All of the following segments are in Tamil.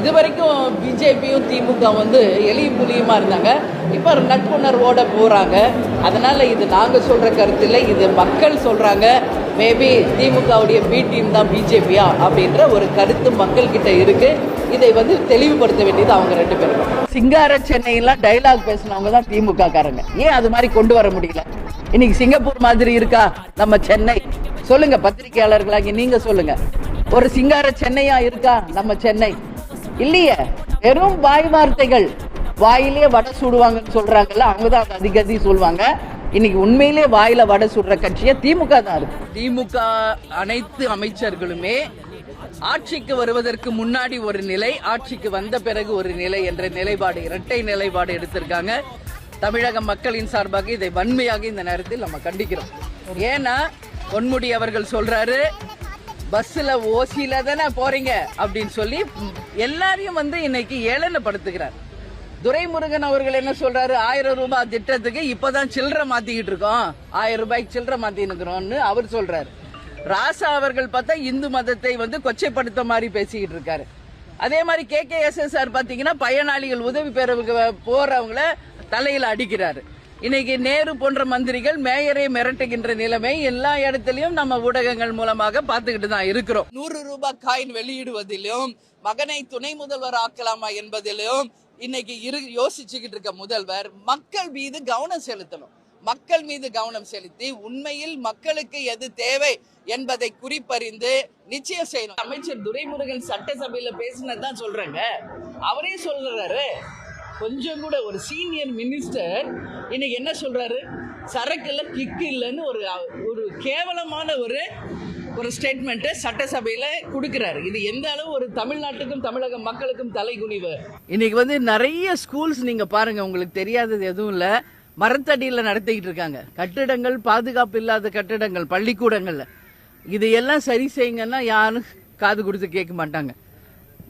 இது வரைக்கும் பிஜேபியும் திமுக வந்து எலியும் புலியுமா இருந்தாங்க. இப்போ நட்புணர்வோட போகிறாங்க. அதனால் இது நாங்கள் சொல்கிற கருத்து இல்லை, இது மக்கள் சொல்கிறாங்க. மேபி திமுகவுடைய பி டீம் தான் பிஜேபியா அப்படின்ற ஒரு கருத்து மக்கள்கிட்ட இருக்குது. இதை வந்து தெளிவுபடுத்த வேண்டியது அவங்க 2 பேரும். சிங்கார சென்னையெல்லாம் டைலாக் பேசினவங்க தான் திமுக காரங்க. ஏன் அது மாதிரி கொண்டு வர முடியல? இன்னைக்கு சிங்கப்பூர் மாதிரி இருக்கா நம்ம சென்னை? சொல்லுங்க, பத்திரிகையாளர்களாகி நீங்க சொல்லுங்க. ஒரு சிங்கார சென்னையா இருக்கா நம்ம சென்னை? இல்லையே. வெறும் வாய் வார்த்தைகள். வாயிலே வடை சுடுவாங்கன்னு சொல்றாங்கல்ல, அவங்கதான் அது அதிகதி சொல்லுவாங்க. இன்னைக்கு உண்மையிலே வாயில வடை சுடுற கட்சியா திமுக தான் இருக்கு. திமுக அனைத்து அமைச்சர்களுமே ஆட்சிக்கு வருவதற்கு முன்னாடி ஒரு நிலை, ஆட்சிக்கு வந்த பிறகு ஒரு நிலை என்ற நிலைப்பாடு, இரட்டை நிலைப்பாடு எடுத்திருக்காங்க. தமிழக மக்களின் சார்பாக இதை வன்மையாக இந்த நேரத்தில் நம்ம கண்டிக்கிறோம். ஏன்னா பொன்முடி அவர்கள் சொல்றாரு, பஸ்ல ஓசியில தானே போறீங்க அப்படின்னு சொல்லி எல்லாரையும் வந்து இன்னைக்கு ஏளனப்படுத்துகிறார். துரைமுருகன் அவர்கள் என்ன சொல்றாரு, 1000 ரூபாய் திட்டத்துக்கு இப்பதான் சில்லறை மாத்திக்கிட்டு இருக்கோம், 1000 ரூபாய்க்கு சில்லறை மாத்தினுக்கிறோம்னு அவர் சொல்றாரு. ராசா அவர்கள் பார்த்தா இந்து மதத்தை வந்து கொச்சைப்படுத்த மாதிரி பேசிக்கிட்டு இருக்காரு. அதே மாதிரி KKSSR பாத்தீங்கன்னா பயனாளிகள் உதவி பெற போறவங்கள தலையில அடிக்கிறாரு. இன்னைக்கு நேரு போன்ற மந்திரிகள் மேயரை மிரட்டுகின்ற நிலைமை எல்லா இடத்திலையும் நம்ம ஊடகங்கள் மூலமாக பார்த்துக்கிட்டு தான் இருக்கிறோம். 100 ரூபாய் காயின் வெளியிடுவதிலும் மகனை துணை முதல்வர் ஆக்கலாமா என்பதிலும் இன்னைக்கு யோசிச்சுக்கிட்டு இருக்க முதல்வர் மக்கள் மீது கவனம் செலுத்தணும். மக்கள் மீது கவனம் செலுத்தி உண்மையில் மக்களுக்கு எது தேவை என்பதை குறிப்பறிந்து நிச்சயம் செய்யணும். அமைச்சர் துரைமுருகன் சட்டசபையில பேசினதான் சொல்றாங்க. அவரே சொல்றாரு, கொஞ்சம் கூட ஒரு சீனியர் மினிஸ்டர் இன்னைக்கு என்ன சொல்றாரு, சரக்குல கிக் இல்லைன்னு ஒரு கேவலமான ஒரு ஸ்டேட்மெண்ட்டை சட்டசபையில கொடுக்கிறாரு. இது எந்த அளவு ஒரு தமிழ்நாட்டுக்கும் தமிழக மக்களுக்கும் தலைகுனிவு. இன்னைக்கு வந்து நிறைய ஸ்கூல்ஸ் நீங்க பாருங்க, உங்களுக்கு தெரியாதது எதுவும் இல்ல, மரத்தடியில நடத்திக்கிட்டு இருக்காங்க. கட்டிடங்கள் பாதுகாப்பு இல்லாத கட்டிடங்கள், பள்ளிக்கூடங்கள்ல இது எல்லாம் சரி செய்யுங்கன்னா யாரும் காது கொடுத்து கேட்க மாட்டாங்க.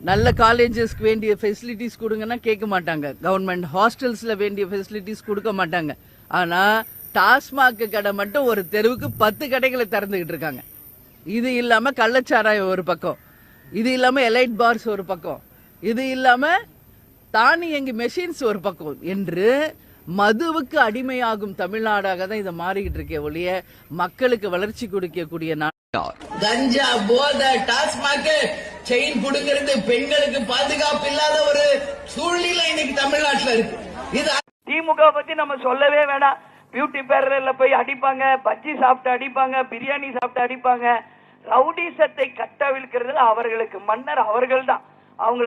நல்ல காலேஜஸ்க்கு வேண்டிய ஃபெசிலிட்டிஸ் கொடுங்கன்னா கேட்க மாட்டாங்க. கவர்மெண்ட் ஹாஸ்டல்ஸ்ல வேண்டிய ஃபெசிலிட்டிஸ் கொடுக்க மாட்டாங்க. ஆனா டாஸ்மாக் கடை மட்டும் ஒரு தெருவுக்கு 10 கடைகளை திறந்துகிட்டு இருக்காங்க. இது இல்லாம கள்ளச்சாராயம் ஒரு பக்கம், இது இல்லாம எலைட் பார்ஸ் ஒரு பக்கம், இது இல்லாம தானியங்கி மெஷின்ஸ் ஒரு பக்கம் என்று மதுவுக்கு அடிமையாகும் தமிழ்நாடாக தான் இதை மாறிக்கிட்டு இருக்கே ஒழிய மக்களுக்கு வளர்ச்சி கொடுக்கக்கூடிய கஞ்சா போதை டாஸ்மாக் செயின் புடுங்கிறது பெண்களுக்கு பாதுகாப்பு இல்லாத ஒரு சூழ்நிலை இன்னைக்கு தமிழ்நாட்டில் இருக்கு. இது திமுக பத்தி நம்ம சொல்லவே வேணாம். பியூட்டி பார்லர்ல போய் அடிப்பாங்க, பஜ்ஜி சாப்பிட்டு அடிப்பாங்க, பிரியாணி சாப்பிட்டு அடிப்பாங்க. ரவுடிசத்தை கட்டவிழ்க்கிறது அவர்களுக்கு மன்னர் அவர்கள் தான். அவங்க